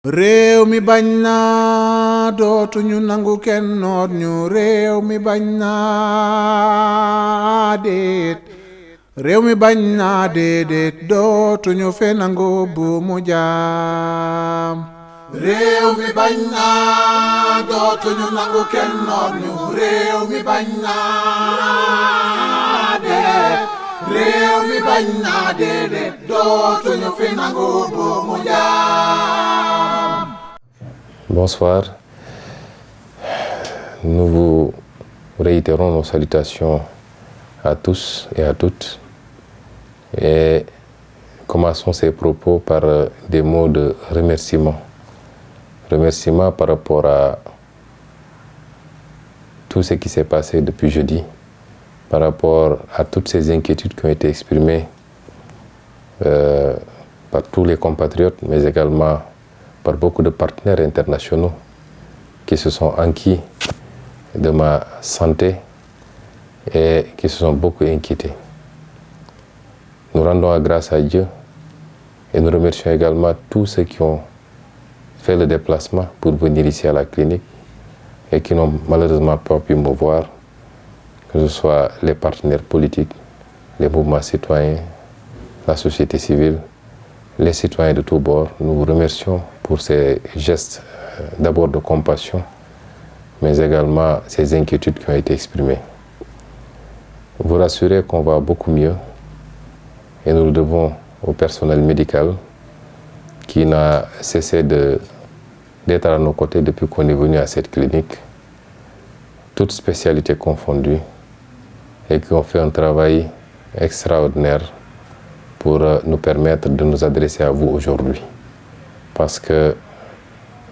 réew mi bañ naa dootuñu nangu kenn noot ñu réew mi bañ naa déet réew mi bañ naa déedéet dootuñu fe nangu bu mu jaam réew mi bañ naa dootuñu nangu kenn noot ñu réew mi bañ naa déet réew mi bañ naa déedéet dootuñu fe nangu bu mu jaam. Bonsoir, nous vous réitérons nos salutations à tous et à toutes et commençons ces propos par des mots de remerciement. Remerciement par rapport à tout ce qui s'est passé depuis jeudi, par rapport à toutes ces inquiétudes qui ont été exprimées par tous les compatriotes, mais également par beaucoup de partenaires internationaux qui se sont enquis de ma santé et qui se sont beaucoup inquiétés. Nous rendons grâce à Dieu et nous remercions également tous ceux qui ont fait le déplacement pour venir ici à la clinique et qui n'ont malheureusement pas pu me voir, que ce soit les partenaires politiques, les mouvements citoyens, la société civile, les citoyens de tous bords. Nous vous remercions pour ces gestes d'abord de compassion, mais également ces inquiétudes qui ont été exprimées. Vous rassurez qu'on va beaucoup mieux et nous le devons au personnel médical qui n'a cessé d'être à nos côtés depuis qu'on est venu à cette clinique, toutes spécialités confondues, et qui ont fait un travail extraordinaire pour nous permettre de nous adresser à vous aujourd'hui. Parce que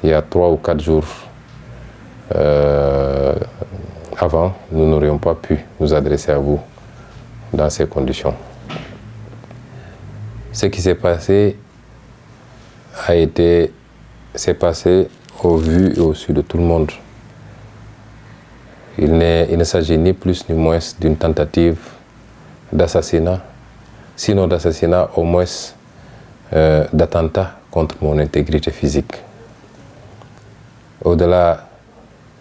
il y a 3 ou 4 jours avant, nous n'aurions pas pu nous adresser à vous dans ces conditions. Ce qui s'est passé s'est passé au vu et au su de tout le monde. Il ne s'agit ni plus ni moins d'une tentative d'assassinat, sinon d'assassinat, au moins d'attentat contre mon intégrité physique. Au-delà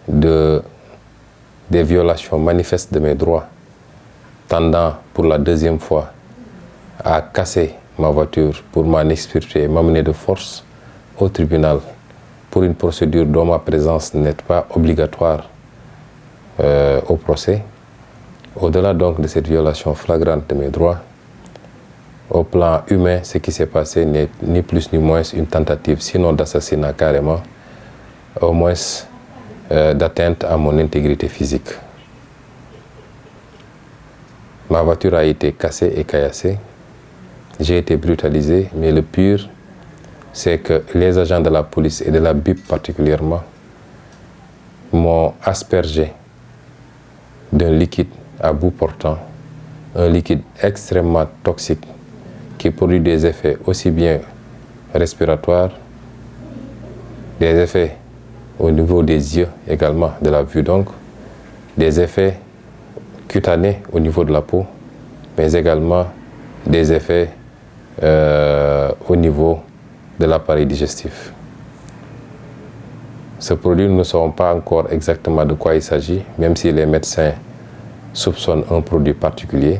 des violations manifestes de mes droits, tendant pour la 2e fois à casser ma voiture pour m'en expulser et m'amener de force au tribunal pour une procédure dont ma présence n'est pas obligatoire au procès. Au-delà donc de cette violation flagrante de mes droits, au plan humain, ce qui s'est passé n'est ni plus ni moins une tentative, sinon d'assassinat carrément, au moins d'atteinte à mon intégrité physique. Ma voiture a été cassée et caillassée. J'ai été brutalisé, mais le pire, c'est que les agents de la police et de la BIP particulièrement m'ont aspergé d'un liquide à bout portant, un liquide extrêmement toxique qui produit des effets aussi bien respiratoires, des effets au niveau des yeux également, de la vue donc, des effets cutanés au niveau de la peau, mais également des effets au niveau de l'appareil digestif. Ce produit, nous ne savons pas encore exactement de quoi il s'agit, même si les médecins soupçonnent un produit particulier.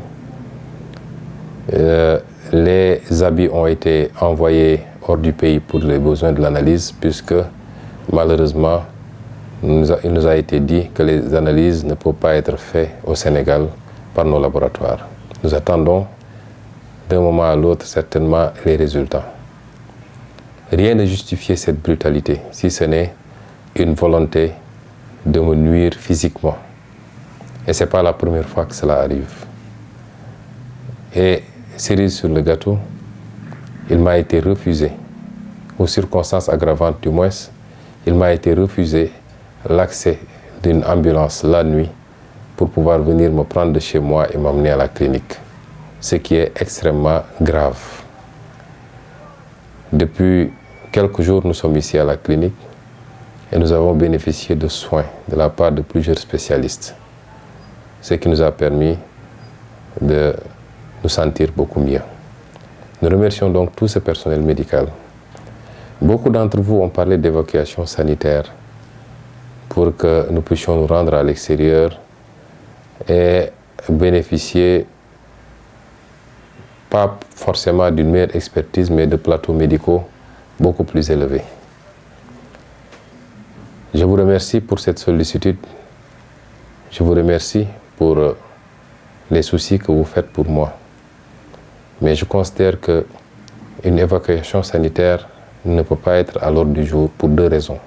Les habits ont été envoyés hors du pays pour les besoins de l'analyse, puisque malheureusement, il nous a été dit que les analyses ne peuvent pas être faites au Sénégal par nos laboratoires. Nous attendons d'un moment à l'autre certainement les résultats. Rien ne justifie cette brutalité, si ce n'est une volonté de me nuire physiquement. Et ce n'est pas la première fois que cela arrive. Et cerise sur le gâteau, il m'a été refusé, aux circonstances aggravantes du moins, il m'a été refusé l'accès d'une ambulance la nuit pour pouvoir venir me prendre de chez moi et m'emmener à la clinique. Ce qui est extrêmement grave. Depuis quelques jours, nous sommes ici à la clinique et nous avons bénéficié de soins de la part de plusieurs spécialistes, ce qui nous a permis de nous sentir beaucoup mieux. Nous remercions donc tout ce personnel médical. Beaucoup d'entre vous ont parlé d'évacuation sanitaire pour que nous puissions nous rendre à l'extérieur et bénéficier pas forcément d'une meilleure expertise, mais de plateaux médicaux beaucoup plus élevés. Je vous remercie pour cette sollicitude. Je vous remercie pour les soucis que vous faites pour moi. Mais je considère qu'une évacuation sanitaire ne peut pas être à l'ordre du jour pour deux raisons.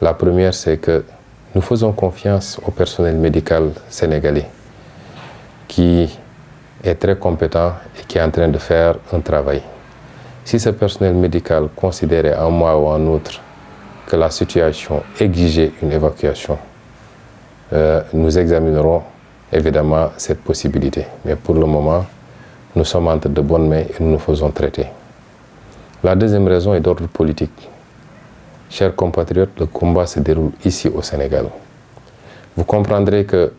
La première, c'est que nous faisons confiance au personnel médical sénégalais qui est très compétent et qui est en train de faire un travail. Si ce personnel médical considérait un mois ou un autre que la situation exigeait une évacuation, nous examinerons évidemment cette possibilité. Mais pour le moment, nous sommes entre de bonnes mains et nous nous faisons traiter. La deuxième raison est d'ordre politique. Chers compatriotes, le combat se déroule ici au Sénégal. Vous comprendrez que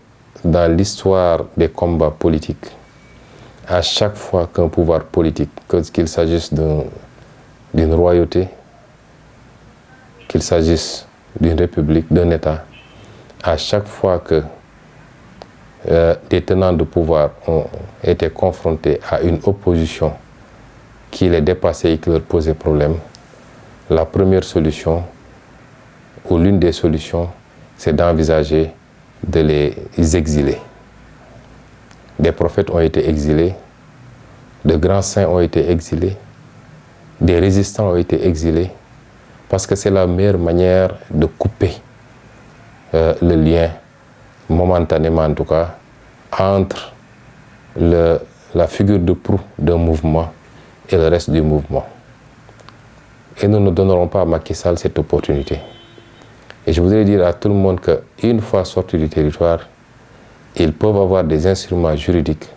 dans l'histoire des combats politiques, à chaque fois qu'un pouvoir politique, qu'il s'agisse d'une royauté, qu'il s'agisse d'une république, d'un État, à chaque fois que des tenants de pouvoir ont été confrontés à une opposition qui les dépassait et qui leur posait problème, la première solution, ou l'une des solutions, c'est d'envisager de les exiler. Des prophètes ont été exilés, de grands saints ont été exilés, des résistants ont été exilés, parce que c'est la meilleure manière de couper le lien, momentanément en tout cas, entre la figure de proue d'un mouvement et le reste du mouvement. Et nous ne donnerons pas à Macky Sall cette opportunité. Et je voudrais dire à tout le monde qu'une fois sortis du territoire, ils peuvent avoir des instruments juridiques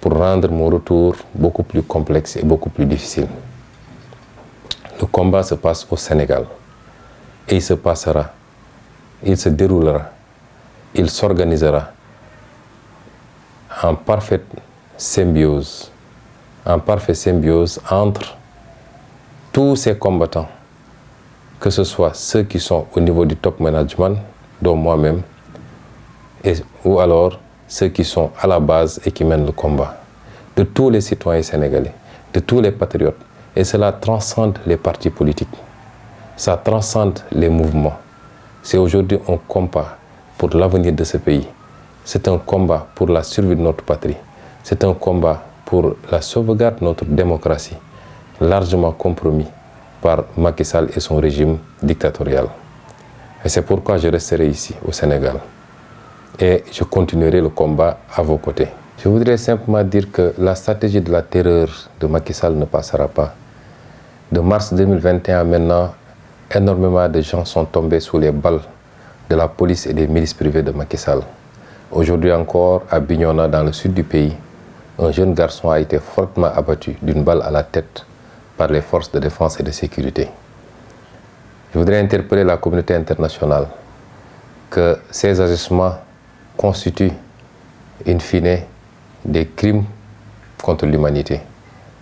pour rendre mon retour beaucoup plus complexe et beaucoup plus difficile. Le combat se passe au Sénégal. Et il se passera, il se déroulera, il s'organisera en parfaite symbiose entre tous ces combattants, que ce soit ceux qui sont au niveau du top management, dont moi-même, ou alors ceux qui sont à la base et qui mènent le combat, de tous les citoyens sénégalais, de tous les patriotes. Et cela transcende les partis politiques, ça transcende les mouvements. C'est aujourd'hui un combat pour l'avenir de ce pays. C'est un combat pour la survie de notre patrie. C'est un combat pour la sauvegarde de notre démocratie, largement compromis par Macky Sall et son régime dictatorial. Et c'est pourquoi je resterai ici, au Sénégal. Et je continuerai le combat à vos côtés. Je voudrais simplement dire que la stratégie de la terreur de Macky Sall ne passera pas. De mars 2021 maintenant, énormément de gens sont tombés sous les balles de la police et des milices privées de Macky Sall. Aujourd'hui encore, à Bignona, dans le sud du pays, un jeune garçon a été fortement abattu d'une balle à la tête par les forces de défense et de sécurité. Je voudrais interpeller la communauté internationale que ces agissements constituent, in fine, des crimes contre l'humanité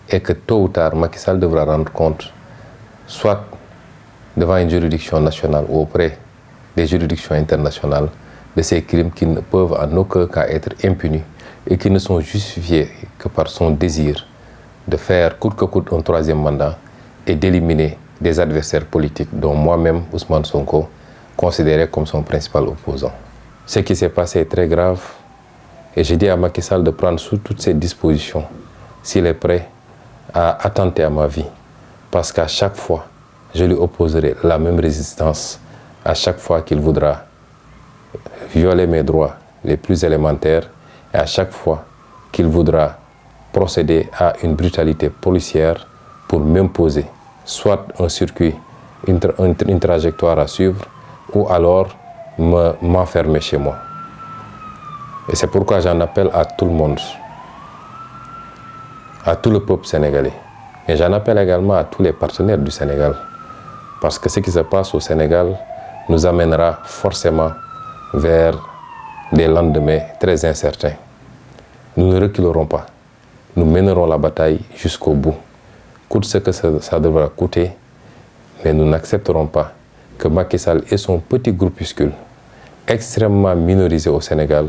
et que tôt ou tard, Macky Sall devra rendre compte, soit devant une juridiction nationale ou auprès des juridictions internationales, de ces crimes qui ne peuvent en aucun cas être impunis et qui ne sont justifiés que par son désir de faire coûte que coûte un troisième mandat et d'éliminer des adversaires politiques dont moi-même, Ousmane Sonko, considéré comme son principal opposant. Ce qui s'est passé est très grave et je dis à Macky Sall de prendre sous toutes ses dispositions s'il est prêt à attenter à ma vie, parce qu'à chaque fois, je lui opposerai la même résistance à chaque fois qu'il voudra violer mes droits les plus élémentaires et à chaque fois qu'il voudra procéder à une brutalité policière pour m'imposer soit un circuit, une trajectoire à suivre ou alors m'enfermer chez moi. Et c'est pourquoi j'en appelle à tout le monde, à tout le peuple sénégalais. Et j'en appelle également à tous les partenaires du Sénégal. Parce que ce qui se passe au Sénégal nous amènera forcément vers des lendemains très incertains. Nous ne reculerons pas. Nous mènerons la bataille jusqu'au bout. Coûte ce que ça devra coûter, Mais nous n'accepterons pas que Macky Sall et son petit groupuscule, extrêmement minorisé au Sénégal,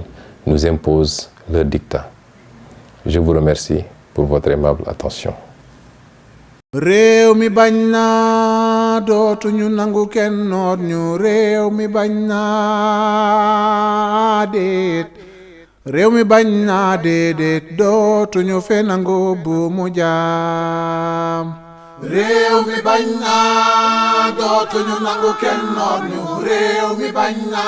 nous imposent leur dictat. Je vous remercie pour votre aimable attention. réew mi bañ na dootuñu nangu kenn noot ñu réew mi bañ na déet réew mi bañ na déedéet dootuñu fe nangu bu mu jaam réew mi bañ na dootuñu nangu kenn noot ñu réew mi bañ na